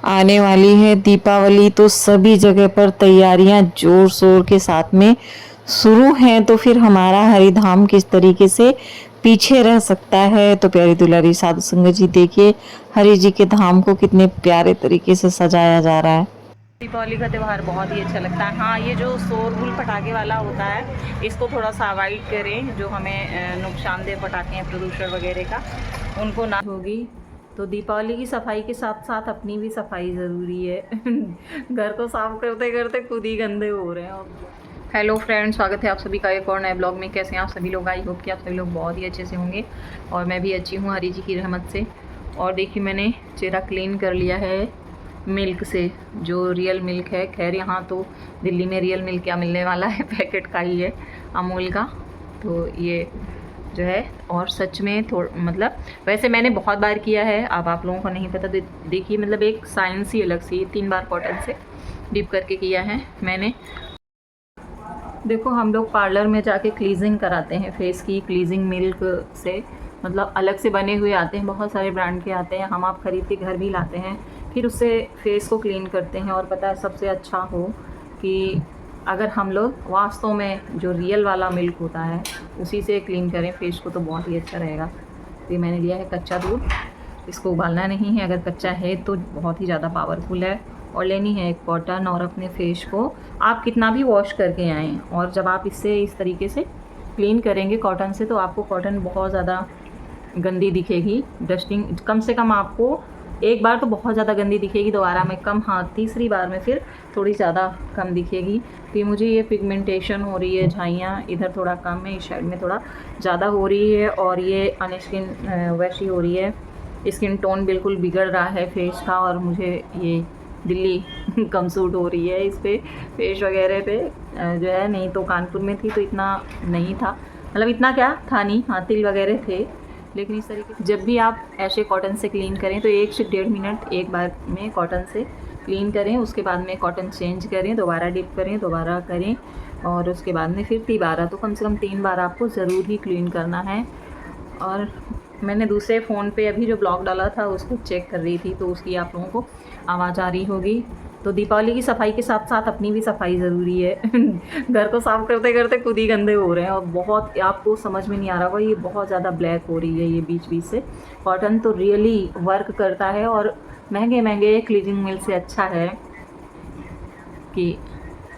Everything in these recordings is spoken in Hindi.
आने वाली है दीपावली, तो सभी जगह पर तैयारियां जोर शोर के साथ में शुरू हैं। तो फिर हमारा हरिधाम किस तरीके से पीछे रह सकता है। तो प्यारी दुलारी साधु संगत जी, देखिए हरि जी के धाम को कितने प्यारे तरीके से सजाया जा रहा है। दीपावली का त्यौहार बहुत ही अच्छा लगता है। हाँ, ये जो शोरगुल पटाखे वाला होता है इसको थोड़ा सा अवॉइड करें, जो हमें नुकसानदेह पटाखे हैं प्रदूषण वगैरह का, उनको ना होगी। तो दीपावली की सफाई के साथ साथ अपनी भी सफाई ज़रूरी है। घर को साफ करते करते खुद ही गंदे हो रहे हैं। हेलो फ्रेंड्स, स्वागत है आप सभी का एक और नए ब्लॉग में। कैसे हैं आप सभी लोग? आई होप कि आप सभी लोग बहुत ही अच्छे से होंगे और मैं भी अच्छी हूँ हरी जी की रहमत से। और देखिए, मैंने चेहरा क्लीन कर लिया है मिल्क से, जो रियल मिल्क है। खैर, यहाँ तो दिल्ली में रियल मिल्क क्या मिलने वाला है, पैकेट का ही है, अमूल का। तो ये जो है, और सच में मतलब वैसे मैंने बहुत बार किया है, अब आप लोगों को नहीं पता। देखिए, मतलब एक साइंस ही अलग सी, 3 बार कॉटन से डिप करके किया है मैंने। देखो, हम लोग पार्लर में जाके क्लीजिंग कराते हैं फेस की, क्लीजिंग मिल्क से, मतलब अलग से बने हुए आते हैं, बहुत सारे ब्रांड के आते हैं, हम आप खरीद के घर भी लाते हैं, फिर उससे फेस को क्लीन करते हैं। और पता है सबसे अच्छा हो कि अगर हम लोग वास्तव में जो रियल वाला मिल्क होता है उसी से क्लीन करें फेस को, तो बहुत ही अच्छा रहेगा। तो ये मैंने लिया है कच्चा दूध, इसको उबालना नहीं है, अगर कच्चा है तो बहुत ही ज़्यादा पावरफुल है। और लेनी है एक कॉटन, और अपने फेस को आप कितना भी वॉश करके आएँ, और जब आप इससे इस तरीके से क्लीन करेंगे कॉटन से, तो आपको कॉटन बहुत ज़्यादा गंदी दिखेगी। डस्टिंग कम से कम आपको एक बार तो बहुत ज़्यादा गंदी दिखेगी, दोबारा में कम, हाँ तीसरी बार में फिर थोड़ी ज़्यादा कम दिखेगी। तो मुझे ये पिगमेंटेशन हो रही है, झाइयाँ इधर थोड़ा कम है, इस साइड में थोड़ा ज़्यादा हो रही है, और ये अनस्किन वैसी हो रही है, स्किन टोन बिल्कुल बिगड़ रहा है फेस का। और मुझे ये दिल्ली कम सूट हो रही है इस पर, फेस वगैरह पे जो है। नहीं तो कानपुर में थी तो इतना नहीं था, मतलब इतना क्या था नहीं, हाँ तिल वगैरह थे। लेकिन इस तरीके से जब भी आप ऐसे कॉटन से क्लीन करें तो 1 से 1.5 मिनट एक बार में कॉटन से क्लीन करें, उसके बाद में कॉटन चेंज करें, दोबारा डिप करें, दोबारा करें, और उसके बाद में फिर दोबारा, तो कम से कम 3 बार आपको ज़रूर ही क्लीन करना है। और मैंने दूसरे फ़ोन पे अभी जो ब्लॉग डाला था उसको चेक कर रही थी, तो उसकी आप लोगों को आवाज़ आ रही होगी। तो दीपावली की सफाई के साथ साथ अपनी भी सफाई ज़रूरी है। घर को साफ़ करते करते खुद ही गंदे हो रहे हैं, और बहुत आपको समझ में नहीं आ रहा होगा, ये बहुत ज़्यादा ब्लैक हो रही है ये बीच बीच से। कॉटन तो रियली वर्क करता है, और महंगे महंगे क्लीनिंग मिल से अच्छा है कि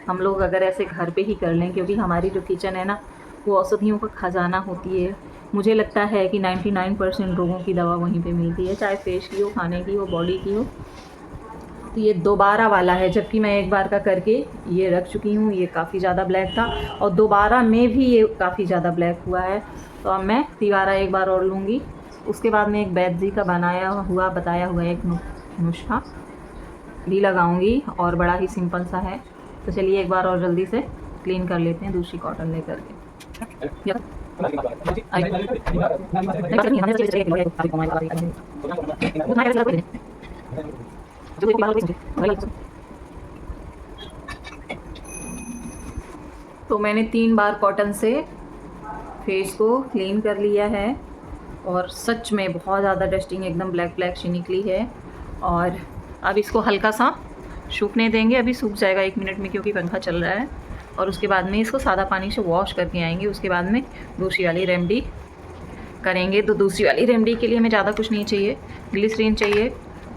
हम लोग अगर ऐसे घर पे ही कर लें, क्योंकि हमारी जो किचन है ना, वो औषधियों का खजाना होती है। मुझे लगता है कि 99% लोगों की दवा वहीं पे मिलती है, चाहे फेस की हो, खाने की हो, बॉडी की हो। तो ये दोबारा वाला है, जबकि मैं एक बार का करके ये रख चुकी हूँ, ये काफ़ी ज़्यादा ब्लैक था, और दोबारा में भी ये काफ़ी ज़्यादा ब्लैक हुआ है। तो अब मैं दोबारा एक बार और लूँगी। उसके बाद में एक वैद्य जी का बताया हुआ एक नुस्खा भी लगाऊंगी, और बड़ा ही सिंपल सा है। तो चलिए एक बार और जल्दी से क्लीन कर लेते हैं दूसरी कॉटन लेकर के। तो मैंने 3 बार कॉटन से फेस को क्लीन कर लिया है, और सच में बहुत ज़्यादा डस्टिंग एकदम ब्लैक ब्लैक सी निकली है। और अब इसको हल्का सा सूखने देंगे, अभी सूख जाएगा 1 मिनट में क्योंकि पंखा चल रहा है। और उसके बाद में इसको सादा पानी से वॉश करके आएंगे, उसके बाद में दूसरी वाली रेमेडी करेंगे। तो दूसरी वाली रेमेडी के लिए हमें ज़्यादा कुछ नहीं चाहिए, ग्लिसरीन चाहिए,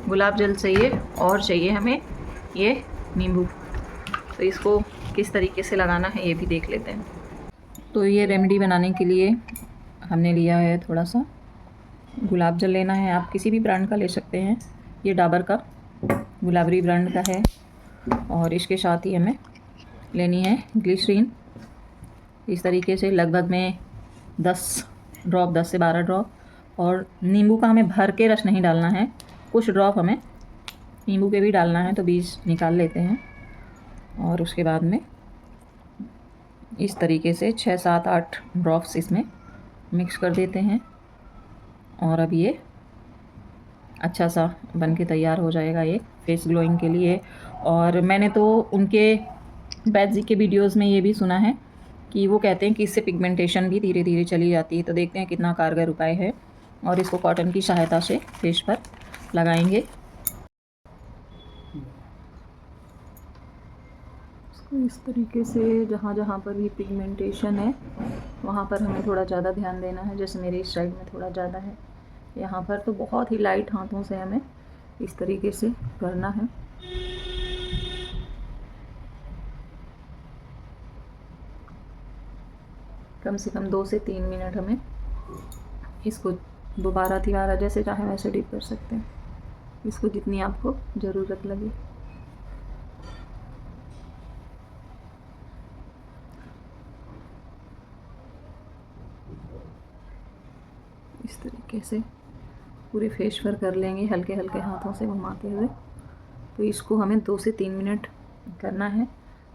गुलाब जल चाहिए, और चाहिए हमें ये नींबू। तो इसको किस तरीके से लगाना है ये भी देख लेते हैं। तो ये रेमेडी बनाने के लिए हमने लिया है थोड़ा सा गुलाब जल लेना है, आप किसी भी ब्रांड का ले सकते हैं, ये डाबर का गुलाबरी ब्रांड का है। और इसके साथ ही हमें लेनी है ग्लिसरीन, इस तरीके से लगभग में 10 ड्रॉप, 10 से 12 ड्रॉप। और नींबू का हमें भर के रस नहीं डालना है, कुछ ड्रॉप हमें नींबू के भी डालना है, तो बीज निकाल लेते हैं। और उसके बाद में इस तरीके से 6, 7, 8 ड्रॉप्स इसमें मिक्स कर देते हैं, और अब ये अच्छा सा बन के तैयार हो जाएगा ये फेस ग्लोइंग के लिए। और मैंने तो उनके वैद्य जी के वीडियोज़ में ये भी सुना है कि वो कहते हैं कि इससे पिगमेंटेशन भी धीरे धीरे चली जाती है। तो देखते हैं कितना कारगर उपाय है, और इसको कॉटन की सहायता से फेस पर लगाएंगे। इस तरीके से जहाँ जहाँ पर भी पिगमेंटेशन है वहाँ पर हमें थोड़ा ज़्यादा ध्यान देना है। जैसे मेरे इस साइड में थोड़ा ज़्यादा है, यहाँ पर तो बहुत ही लाइट हाथों से हमें इस तरीके से करना है। कम से कम 2 से 3 मिनट हमें इसको दोबारा तिबारा जैसे चाहे वैसे डीप कर सकते हैं, इसको जितनी आपको ज़रूरत लगे। इस तरीके से पूरे फेस पर कर लेंगे हल्के हल्के हाथों से घुमाते हुए। तो इसको हमें 2 से 3 मिनट करना है।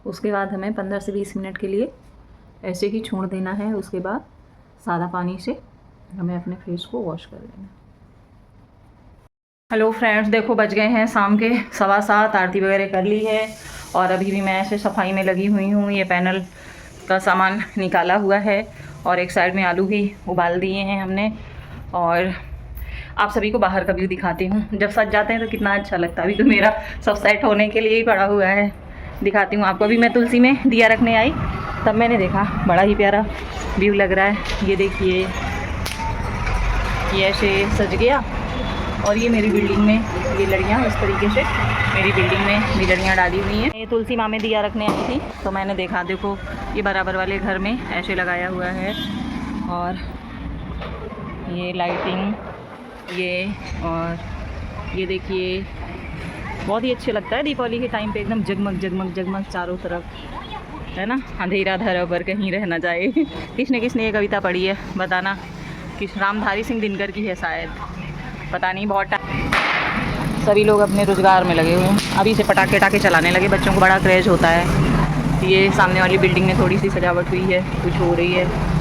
उसके बाद हमें 15 से 20 मिनट के लिए ऐसे ही छोड़ देना है। उसके बाद सादा पानी से हमें अपने फेस को वॉश कर लेना। हेलो फ्रेंड्स, देखो बज गए हैं शाम के 7:15। आरती वगैरह कर ली है और अभी भी मैं ऐसे सफाई में लगी हुई हूँ। ये पैनल का सामान निकाला हुआ है और एक साइड में आलू भी उबाल दिए हैं हमने। और आप सभी को बाहर का व्यू दिखाती हूँ। जब सज जाते हैं तो कितना अच्छा लगता है। अभी तो मेरा सब सेट होने के लिए ही पड़ा हुआ है, दिखाती हूँ आपको। अभी मैं तुलसी में दिया रखने आई तब मैंने देखा, बड़ा ही प्यारा व्यू लग रहा है। ये देखिए, ये ऐसे सज गया। और ये मेरी बिल्डिंग में ये लड़ियाँ इस तरीके से मेरी बिल्डिंग में भी लड़ियाँ डाली हुई हैं। ये तुलसी माँ में दिया रखने आई थी तो मैंने देखा, देखो ये बराबर वाले घर में ऐसे लगाया हुआ है। और ये लाइटिंग, ये और ये देखिए, बहुत ही अच्छे लगता है दीपावली के टाइम पे। एकदम जगमग जगमग जगमग चारों तरफ, है ना। अंधेरा धरा पर कहीं रह ना जाए। किसने किसने ये कविता पढ़ी है बताना। किस रामधारी सिंह दिनकर की है शायद, पता नहीं। बहुत टाइम सभी लोग अपने रोज़गार में लगे हुए हैं। अभी से पटाखे टाखे चलाने लगे, बच्चों को बड़ा क्रेज होता है। ये सामने वाली बिल्डिंग में थोड़ी सी सजावट हुई है, कुछ हो रही है।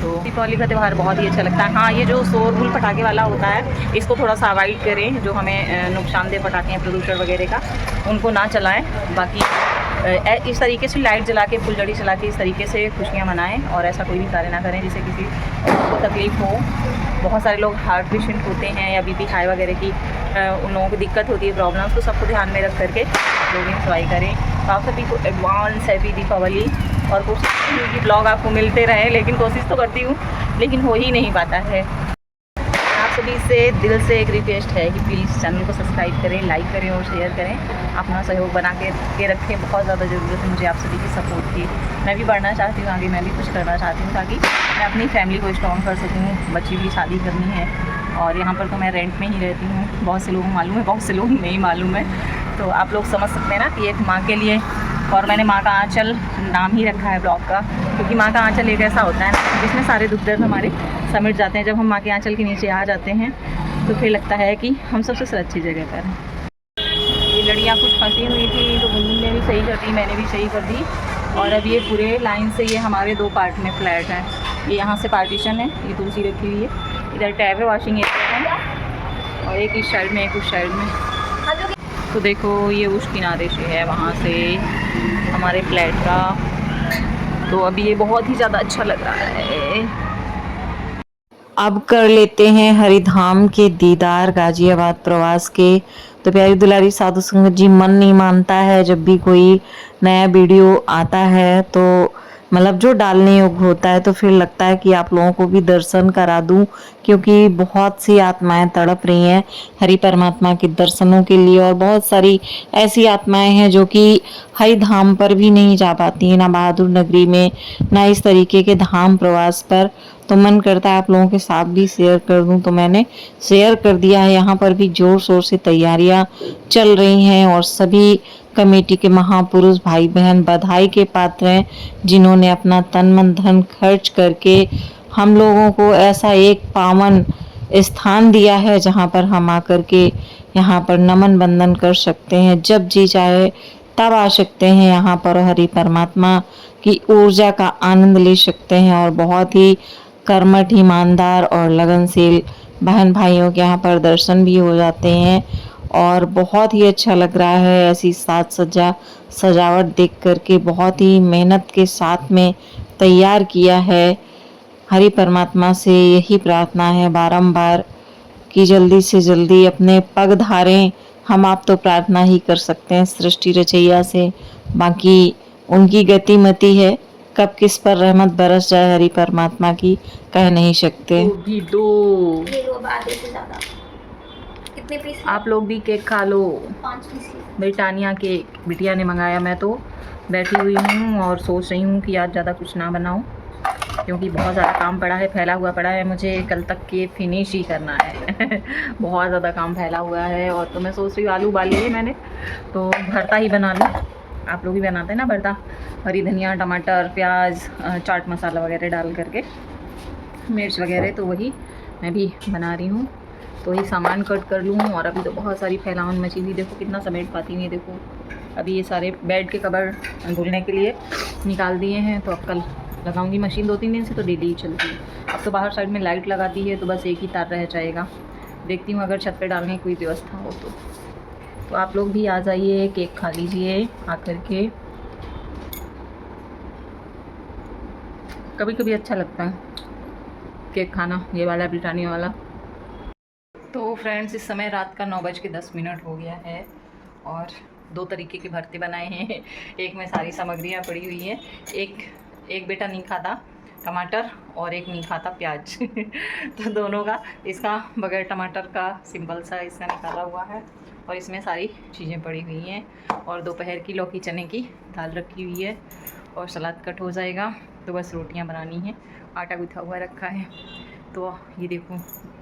तो दीपावली का त्यौहार बहुत ही अच्छा लगता है। हाँ, ये जो शोरगुल पटाखे वाला होता है इसको थोड़ा सा अवॉइड करें। जो हमें नुकसानदेह पटाखे हैं प्रदूषण वगैरह का, उनको ना चलाएं। बाकी इस तरीके से लाइट जला के, फुलझड़ी चला के इस तरीके से खुशियाँ मनाएं। और ऐसा कोई भी कार्य ना करें जिससे किसी को तकलीफ़ हो। बहुत सारे लोग हार्ट पेशेंट होते हैं या बीपी हाई वगैरह की उन लोगों को दिक्कत होती है, प्रॉब्लम्स, तो सबको ध्यान में रख करके लोग इंजॉय करें। तो आप सभी को एडवांस हैप्पी दीपावली। और कोशिश की ब्लॉग आपको मिलते रहे, लेकिन कोशिश तो करती हूँ लेकिन हो ही नहीं पाता है। आप सभी से दिल से एक रिक्वेस्ट है कि प्लीज़ चैनल को सब्सक्राइब करें, लाइक करें और शेयर करें। अपना सहयोग बना के रखें। बहुत ज़्यादा ज़रूरत है मुझे आप सभी की सपोर्ट की। मैं भी बढ़ना चाहती हूँ आगे, मैं भी कुछ करना चाहती हूँ ताकि मैं अपनी फैमिली को स्ट्रॉन्ग कर सकूँ। बच्ची की शादी करनी है और यहाँ पर तो मैं रेंट में ही रहती हूँ। बहुत से लोगों को मालूम है, बहुत से लोग नहीं मालूम है। तो आप लोग समझ सकते हैं ना कि एक माँ के लिए। और मैंने माँ का आँचल नाम ही रखा है ब्लॉग का, क्योंकि माँ का आँचल एक ऐसा होता है ना जिसमें सारे दुख दर्द हमारे समिट जाते हैं। जब हम माँ के आँचल के नीचे आ जाते हैं तो फिर लगता है कि हम सबसे सुरक्षित जगह पर हैं। ये लड़ियाँ कुछ फंसी हुई थी तो गुनगुन ने भी सही कर दी, मैंने भी सही कर दी। और अब ये पूरे लाइन से ये हमारे 2 पार्ट में फ्लैट हैं। ये यहाँ से पार्टीशन है, ये तुलसी रखी हुई है, इधर टैब है, वॉशिंग एरिया है, और एक इस साइड में एक उस साइड में। तो देखो ये उस किनारे से है, वहाँ से हमारे फ्लैट का। तो अभी ये बहुत ही ज़्यादा अच्छा लग रहा है। अब कर लेते हैं हरिधाम के दीदार गाजियाबाद प्रवास के। तो प्यारी दुलारी साधु संगत जी, मन नहीं मानता है जब भी कोई नया वीडियो आता है तो मतलब जो डालने योग्य होता है तो फिर लगता है कि आप लोगों को भी दर्शन करा दूं, क्योंकि बहुत सी आत्माएं तड़प रही हैं हरि परमात्मा के दर्शनों के लिए। और बहुत सारी ऐसी आत्माएं हैं जो कि हरि धाम पर भी नहीं जा पाती हैं, ना बहादुर नगरी में, ना इस तरीके के धाम प्रवास पर। तो मन करता है आप लोगों के साथ भी शेयर कर दूं, तो मैंने शेयर कर दिया है। यहाँ पर भी जोर शोर से तैयारियां चल रही हैं और सभी कमेटी के महापुरुष भाई बहन बधाई के पात्र हैं, जिन्होंने अपना तन मन धन खर्च करके हम लोगों को ऐसा एक पावन स्थान दिया है जहाँ पर हम आकर के यहाँ पर नमन बंदन कर सकते हैं। जब जी चाहे तब आ सकते हैं यहाँ पर, हरि परमात्मा की ऊर्जा का आनंद ले सकते हैं। और बहुत ही कर्मठ, ईमानदार और लगनशील बहन भाइयों के यहाँ पर दर्शन भी हो जाते हैं। और बहुत ही अच्छा लग रहा है ऐसी साज सज्जा सजावट देख करके। बहुत ही मेहनत के साथ में तैयार किया है। हरि परमात्मा से यही प्रार्थना है बारंबार कि जल्दी से जल्दी अपने पग धारें। हम आप तो प्रार्थना ही कर सकते हैं सृष्टि रचैया से, बाकी उनकी गतिमति है, कब किस पर रहमत बरस जाए हरि परमात्मा की कह नहीं सकते। तो भी दो, ये लो अब आधे से ज़्यादा। कितने पीस? आप लोग भी केक खा लो। 5 पीस। ब्रिटानिया केक बिटिया ने मंगाया, मैं तो बैठी हुई हूँ और सोच रही हूँ कि आज ज़्यादा कुछ ना बनाऊँ क्योंकि बहुत ज़्यादा काम पड़ा है, फैला हुआ पड़ा है, मुझे कल तक के फिनिश ही करना है। बहुत ज़्यादा काम फैला हुआ है। और तो मैं सोच रही हूँ आलू उबाल लिए मैंने, तो भरता ही बना लूँ। आप लोग भी बनाते हैं ना भरता, हरी धनिया, टमाटर, प्याज, चाट मसाला वगैरह डाल करके, मिर्च वगैरह, तो वही मैं भी बना रही हूँ। तो ही सामान कट कर लूँ। और अभी तो बहुत सारी फैलावन मची हुई, देखो कितना समेट पाती हूँ ये देखो। अभी ये सारे बेड के कवर धुलने के लिए निकाल दिए हैं, तो अब कल लगाऊंगी मशीन। 2-3 दिन से तो डेली ही चलती है। अब तो बाहर साइड में लाइट लगा दी है, तो बस एक ही तार रह जाएगा। देखती हूँ अगर छत पे डालने की कोई व्यवस्था हो तो आप लोग भी आ जाइए, केक खा लीजिए आकर के। कभी कभी अच्छा लगता है केक खाना, ये वाला ब्रिटानिया वाला। तो फ्रेंड्स, इस समय रात का 9:10 हो गया है और 2 तरीके के भरते बनाए हैं। एक में सारी सामग्रियाँ पड़ी हुई हैं। एक बेटा नहीं खाता टमाटर और एक नहीं खाता प्याज। तो दोनों का, इसका बगैर टमाटर का सिंपल सा इसका निकाला हुआ है और इसमें सारी चीज़ें पड़ी हुई हैं। और दोपहर की लौकी चने की दाल रखी हुई है और सलाद कट हो जाएगा, तो बस रोटियां बनानी हैं। आटा गूँथा हुआ रखा है। तो ये देखो,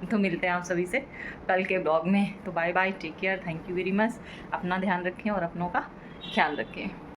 तो मिलते हैं आप सभी से कल के ब्लॉग में। तो bye bye, take care, thank you very much. अपना ध्यान रखें और अपनों का ख्याल रखें।